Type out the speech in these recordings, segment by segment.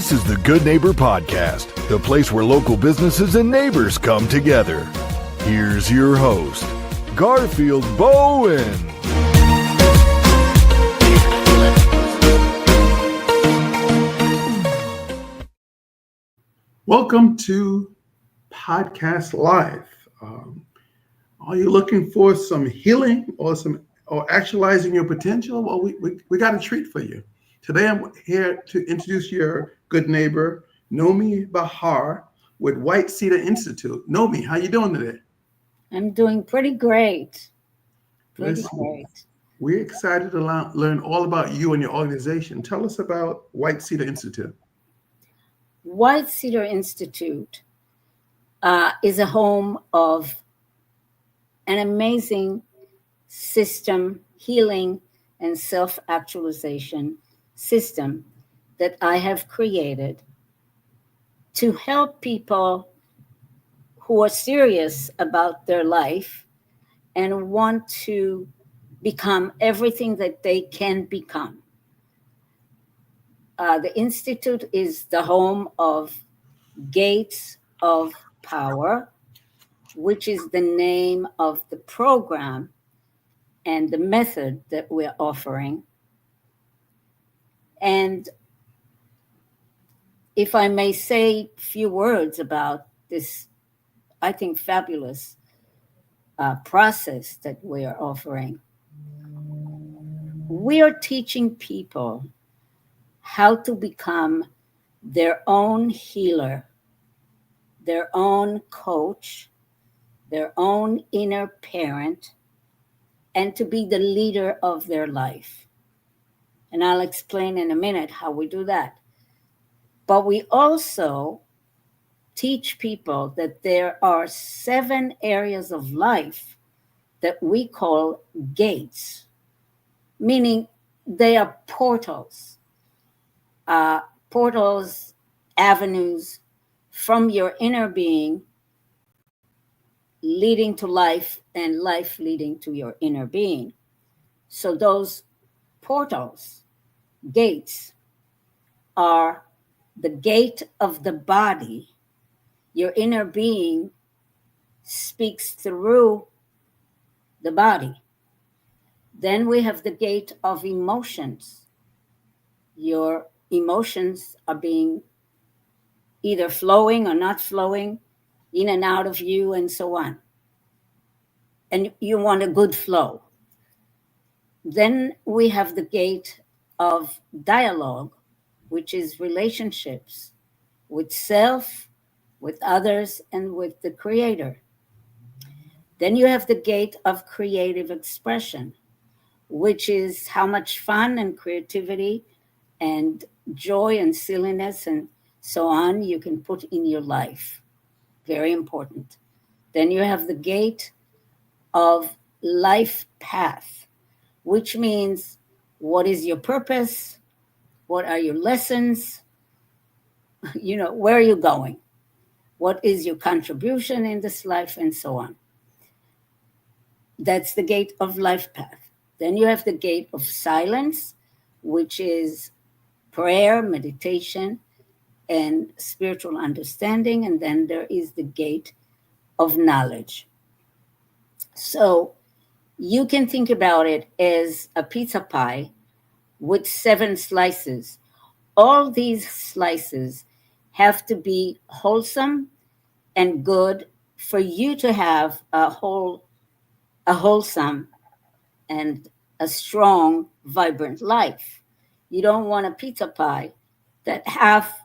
This is the Good Neighbor Podcast, the place where local businesses and neighbors come together. Here's your host, Garfield Bowen. Welcome to Podcast Live. Are you looking for some healing or actualizing your potential? Well, we got a treat for you. Today I'm here to introduce your good neighbor, Nomi Bachar with White Cedar Institute. Nomi, how you doing today? I'm doing pretty great. Great. We're excited to learn all about you and your organization. Tell us about White Cedar Institute. White Cedar Institute is a home of an amazing system, healing and self-actualization system that I have created to help people who are serious about their life and want to become everything that they can become. The Institute is the home of Gates of Power, which is the name of the program and the method that we're offering. And if I may say a few words about this, I think, fabulous process that we are offering. We are teaching people how to become their own healer, their own coach, their own inner parent, and to be the leader of their life. And I'll explain in a minute how we do that. But we also teach people that there are 7 areas of life that we call gates, meaning they are portals, avenues from your inner being leading to life and life leading to your inner being. So those portals, gates, are the gate of the body. Your inner being speaks through the body. Then we have the gate of emotions. Your emotions are being either flowing or not flowing, in and out of you and so on. And you want a good flow. Then we have the gate of dialogue, which is relationships with self, with others, and with the Creator. Then you have the gate of creative expression, which is how much fun and creativity and joy and silliness and so on you can put in your life. Very important. Then you have the gate of life path, which means what is your purpose? What are your lessons? Where are you going? What is your contribution in this life and so on? That's the gate of life path. Then you have the gate of silence, which is prayer, meditation, and spiritual understanding. And then there is the gate of knowledge. So you can think about it as a pizza pie with 7 slices. All these slices have to be wholesome and good for you to have a wholesome and a strong, vibrant life. You don't want a pizza pie that half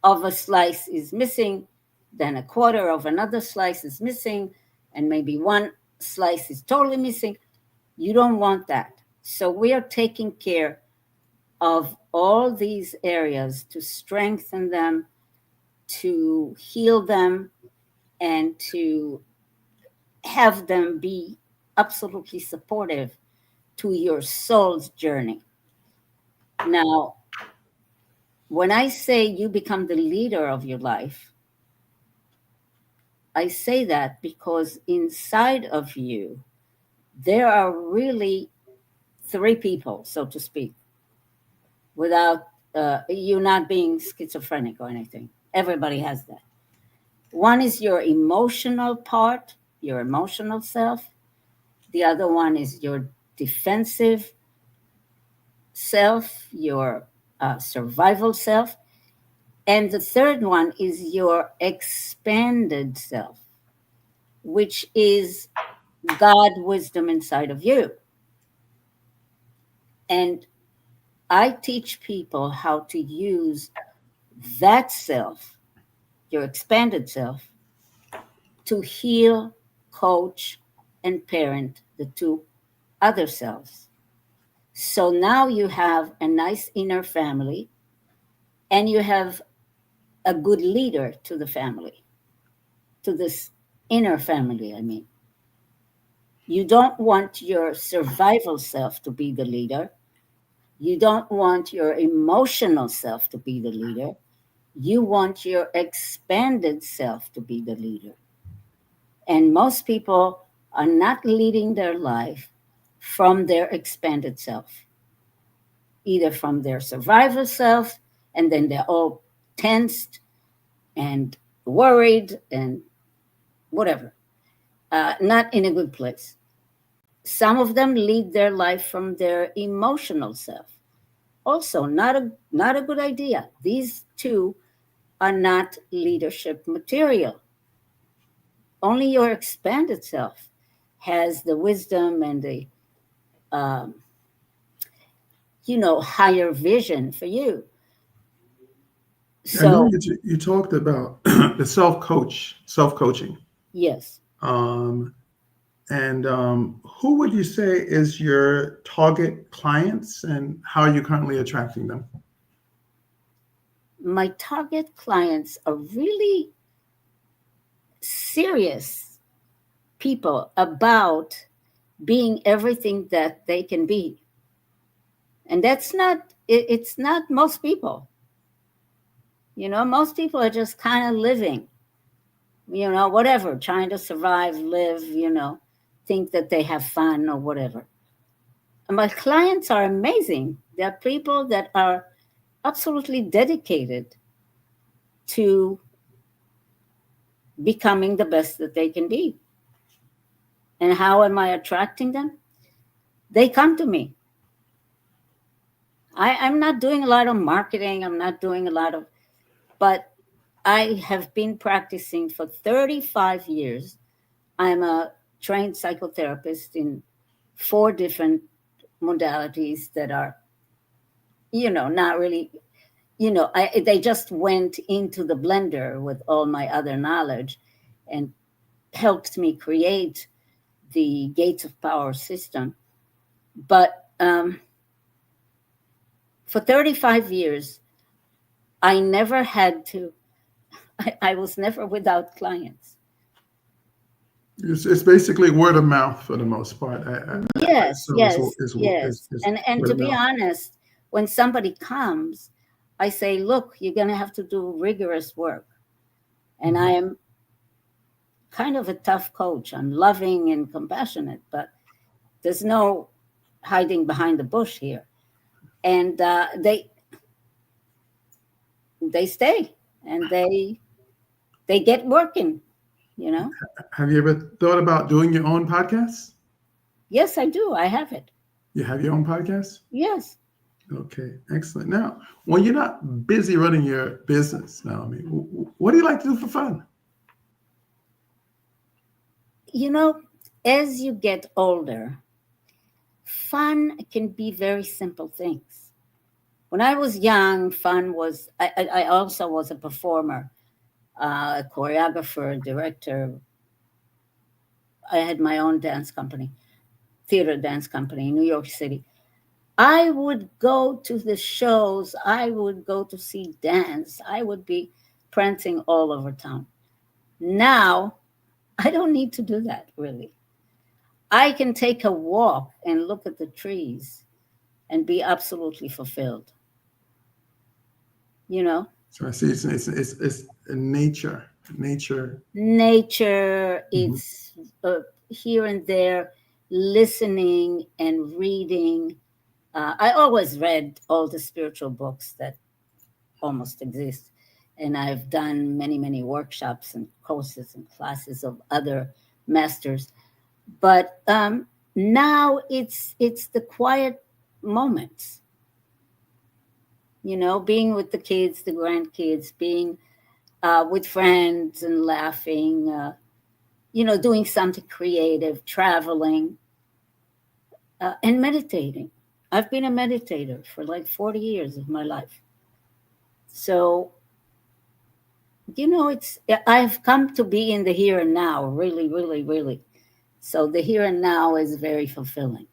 of a slice is missing, then a quarter of another slice is missing, and maybe one slice is totally missing. You don't want that. So we are taking care of all these areas to strengthen them, to heal them, and to have them be absolutely supportive to your soul's journey. Now, when I say you become the leader of your life, I say that because inside of you, there are really 3 people, so to speak, without you're not being schizophrenic or anything. Everybody has that. One is your emotional part, your emotional self. The other one is your defensive self, your survival self. And the third one is your expanded self, which is God wisdom inside of you. And I teach people how to use that self, your expanded self, to heal, coach, and parent the two other selves. So now you have a nice inner family and you have a good leader to the family, to this inner family, I mean. You don't want your survival self to be the leader. You don't want your emotional self to be the leader. You want your expanded self to be the leader. And most people are not leading their life from their expanded self, either from their survival self, and then they're all tensed and worried and whatever, not in a good place. Some of them lead their life from their emotional self. Also, not a good idea. These two are not leadership material. Only your expanded self has the wisdom and the um, higher vision for you. I know So you talked about the self coaching. yes, And who would you say is your target clients, and how are you currently attracting them? my target clients are really serious people about being everything that they can be. And it's not most people. Most people are just kind of living, whatever, trying to survive, live, think that they have fun or whatever. And my clients are amazing. They're people that are absolutely dedicated to becoming the best that they can be. And how am I attracting them? They come to me. I'm not doing a lot of marketing. I'm not doing a lot of, but I have been practicing for 35 years. I'm a trained psychotherapist in 4 different modalities that are, not really, they just went into the blender with all my other knowledge and helped me create the Gates of Power system. But for 35 years, I never had to, I was never without clients. It's basically word of mouth for the most part. Yes, So yes, yes. is And word to of be mouth. honest, when somebody comes, I say, look, you're going to have to do rigorous work. And I am kind of a tough coach. I'm loving and compassionate, but there's no hiding behind the bush here. And they stay and they get working, you know. Have you ever thought about doing your own podcast? Yes, I do. I have it. You have your own podcast? Yes. Okay, excellent. Now, when you're not busy running your business, now, I mean, what do you like to do for fun? As you get older, fun can be very simple things. When I was young, fun was, I also was a performer, a choreographer, director. I had my own dance company, theater dance company in New York City. I would go to the shows. I would go to see dance. I would be prancing all over town. Now, I don't need to do that really. I can take a walk and look at the trees and be absolutely fulfilled. You know, So I see it's nature, nature. nature, Mhm. it's here and there, listening and reading. I always read all the spiritual books that almost exist. And I've done many, many workshops and courses and classes of other masters. But now it's the quiet moments, being with the kids, the grandkids, being with friends and laughing, doing something creative, traveling, and meditating. I've been a meditator for like 40 years of my life. So, I've come to be in the here and now, really, really, really. So the here and now is very fulfilling.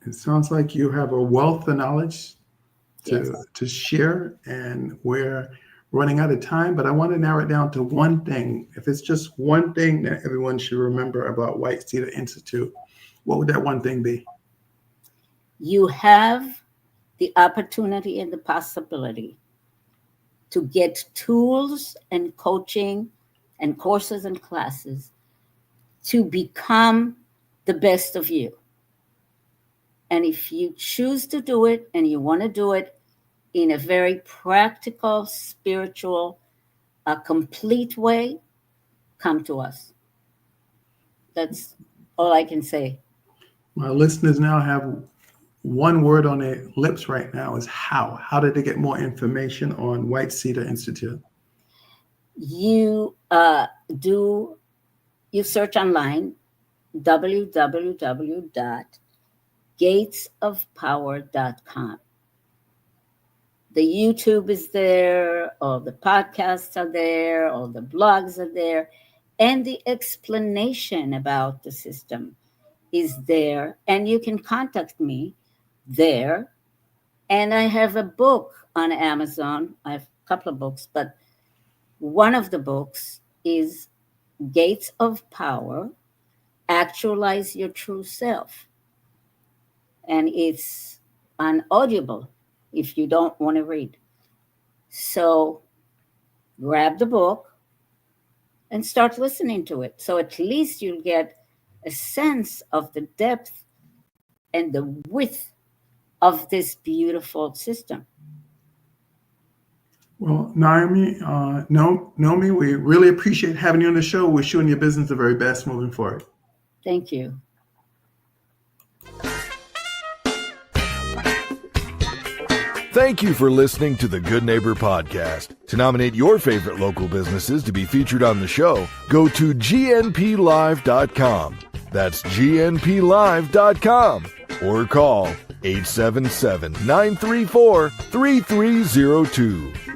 It sounds like you have a wealth of knowledge Yes. to share, and we're running out of time, but I want to narrow it down to one thing. If it's just one thing that everyone should remember about White Cedar Institute, what would that one thing be? You have the opportunity and the possibility to get tools and coaching and courses and classes to become the best of you. And if you choose to do it and you want to do it in a very practical, spiritual, complete way, come to us. That's all I can say. My listeners now have one word on their lips right now is how. How did they get more information on White Cedar Institute? You search online, www.gatesofpower.com. The YouTube is there, all the podcasts are there, all the blogs are there, and the explanation about the system is there. And you can contact me there. And I have a book on Amazon. I have a couple of books, but one of the books is Gates of Power, Actualize Your True Self. And it's on Audible if you don't want to read. So grab the book and start listening to it. So at least you'll get a sense of the depth and the width of this beautiful system. Well, Nomi, we really appreciate having you on the show. Wish you and your business the very best moving forward. Thank you. Thank you for listening to the Good Neighbor Podcast. To nominate your favorite local businesses to be featured on the show, go to gnplive.com. That's gnplive.com. Or call 877-934-3302.